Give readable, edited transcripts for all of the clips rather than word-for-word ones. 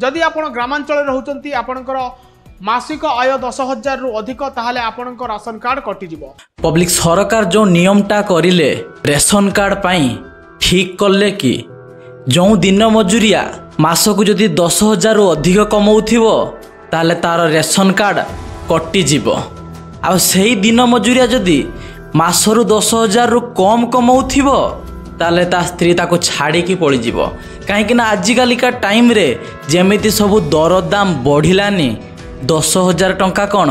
जदि आपण ग्रामांचल रहउचंती आपणकर मासिक आय 10,000 रु अधिक ताहले आपणकर राशन कार्ड कटिजिवो। पब्लिक सरकार जो नियमटा करिले रेशन कार्ड पाई ठीक करले कि जो दिन मजूरिया मासकू जदि 10,000 रु अधिक कमाउथिबो ताहले तार रेशन कार्ड कटिजिवो। आ सेही दिन मजूरिया जदि मासरु 10,000 रु कम कमाउथिबो ताले ता स्त्री ताको छाड़ी की पड़ी जीवो। कहीं ना आजिकालिका टाइम रे जेमिति सब दरदाम बढ़िलानी 10,000 टंका कौन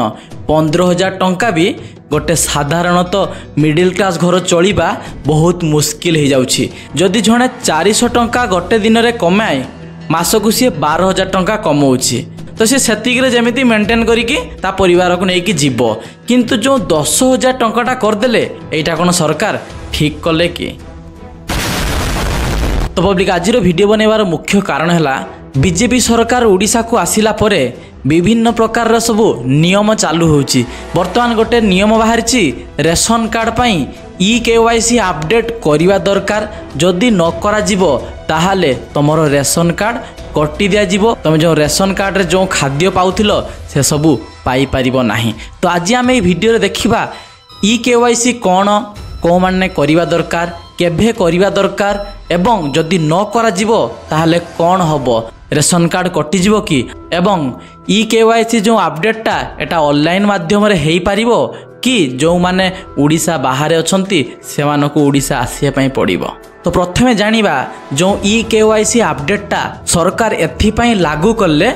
15,000 टंका भी गोटे साधारणतः मिडिल क्लास घर चलिबा बहुत मुश्किल हो जाउछि। जदि जणे 400 टंका गोटे दिन रे कमाए मासकू सी 12,000 टंका कमाउछि तो सी सेतिक जेमिति मेंटेन करिकी ता परिवार को नेकी जीवो। किंतु जो 10,000 टंकाटा करदेले एटा कोन सरकार ठीक कले कि? तो पब्लिक आज वीडियो बनवार मुख्य कारण है बीजेपी सरकार ओडिशा को आसिला परे विभिन्न प्रकार सबू नियम चालू होची। बर्तमान गोटे नियम बाहरी रेशन कार्ड पाई KYC अपडेट करवा दरकार। जदि न करा जिवो ताहाले तमरो रेशन कार्ड कटि दिया जिवो। तुम जो रेशन कार्ड रे जो खाद्य पाउथिलो से सबू पाई परिबो नाही। तो आज आम ये वीडियो रे देखिबा KYC कौन को माने करवा दरकार केभे करवा दरकार एवं जदि न करा जिवो ताहाले कौन हबो रेशन कार्ड कटिजिवो कि एवं KYC जो अपडेटटा एटा ऑनलाइन माध्यम रे हेई पारिबो कि जो माने ओडिशा बाहर अछंती सेमानको ओडिशा आसिया पई पड़िबो। तो प्रथमे जानिबा जो KYC अपडेटटा सरकार एथि पई लागू करले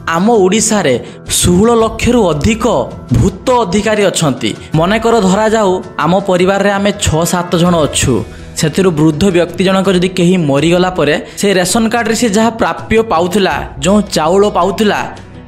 आम ओडिशा रे 16 लाख रु अधिक भूत अधिकारी अछंती। मनेकर धरा जाऊ आम परिवार रे आमे 6-7 जन अछु से वृद्ध व्यक्ति जनक जदि कहीं मरीगला परे से रेशन कार्ड रे से जहाँ प्राप्य पाउथिला जो चाउल पाउथिला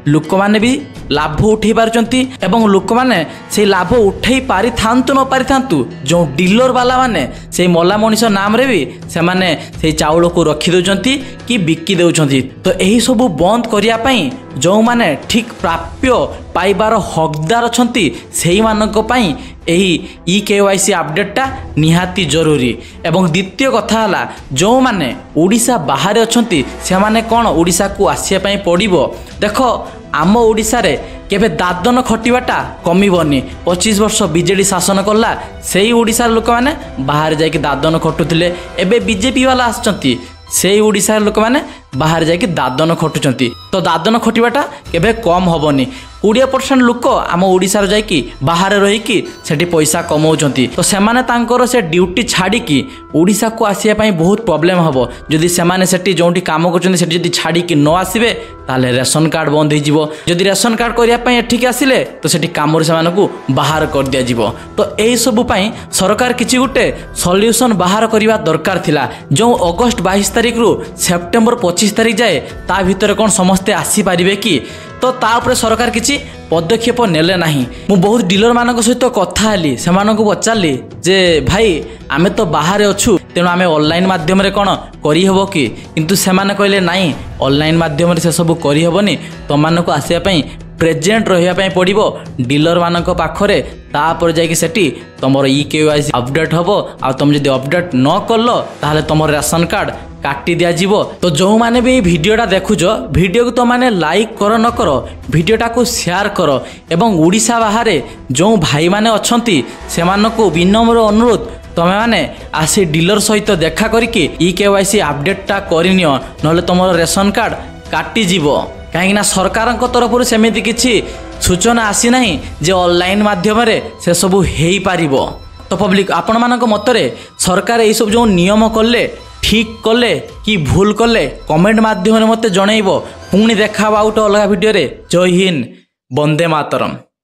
लोक माने भी लाभ उठे पारचंती एवं लोक माने से लाभ उठे पारि थांतु न पारि थांतु जो डीलर वाला माने से मला मनीष नाम रे भी से माने से चाउल को रखी दउचंती कि बिकी दउचंती। तो यही सब बंद करिया पई जो माने ठीक प्राप्य पाइबार हकदार अछंती सेही मानक पई एही KYC अपडेटटा निहाती जरूरी। एवं द्वितीय कथा हला जो माने ओडिशा बाहर अछंती से माने कोन ओडिशा को आसिया पई पड़िबो। देखो आम ओडिशा रे केबे दादन खटिबाटा कमिबनी। 25 वर्ष बीजेडी शासन कला सेही ओडिशा लोक माने बाहर जाके दादन खटुथिले। एबे बीजेपी वाला आछंती से ओडिशा लोक माने बाहर जाके दादन खटुचंती। तो दादन खटिबाटा केबे कम हबनी। 20% लोक आम ओडिशा जाइकी बाहर रहीकी सेठी पैसा कमाउचंती। तो सेमाने तांकर से ड्यूटी छाड़ी की ओडिशा को आसिया पई बहुत प्रॉब्लम हबो। जदि सेमाने सेठी जोंटी काम करचंती सेठी जदि छाड़ी की न आसीबे ताले रेशन कार्ड बंद हो जिवो। जदि रेशन कार्ड करिया पई एठिक आसिले तो सेठी काम सेमाने को बाहर कर दिया जिवो। तो एही सब पई सरकार किछि गुटे सॉल्यूशन बाहर करिवा दरकार थिला। जो अगस्त 22 तारिख रु सेप्टेम्बर 25 तारिख जाए ता भीतर कोन समस्ते आसी पारिबे कि? तो तापर सरकार किछि पदक्षेप नेले नाही। मु बहुत डीलर मानक सहित कथा हली से पचारि जे भाई आमे तो बाहर अछु तेणु आमे ऑनलाइन माध्यम रे कोन करि हेबो कि? किंतु से माने कहले नाही ऑनलाइन माध्यम रे से सब करि हेबोनी तमानको आसिया पई प्रेजेंट रहिया पई पड़िबो डीलर मानक पाखरे। तापर जाइकी सेठी तमर KYC अपडेट हबो। आ तुम जदि अपडेट न करलो ताहले तमर रेशन कार्ड काटी दिया जीवो। तो जो माने भी वीडियोटा देखुछ वीडियो को तो माने लाइक करो न करो वीडियोटा को शेयर करो। एवं ओडिशा बाहर जो भाई माने अछंती सेमानको विनम्र अनुरोध तमे माने आसी डीलर सहित देखा करिकी KYC अपडेटटा करिनियो नहले तमर रेशन कार्ड काटी जीवो। कहीं सरकार तरफ सेमिति किछि सूचना आसी नाही जे ऑनलाइन माध्यम रे से सबु हेई पारिबो। तो पब्लिक आपण मानक मतरे सरकार एई सब जो नियम कले ठीक कले कि भूल कले कमेंट माध्यम रे मते जणैबो। पुणी देखा आउट अलग वीडियो रे। जय हिंद, वंदे मातरम।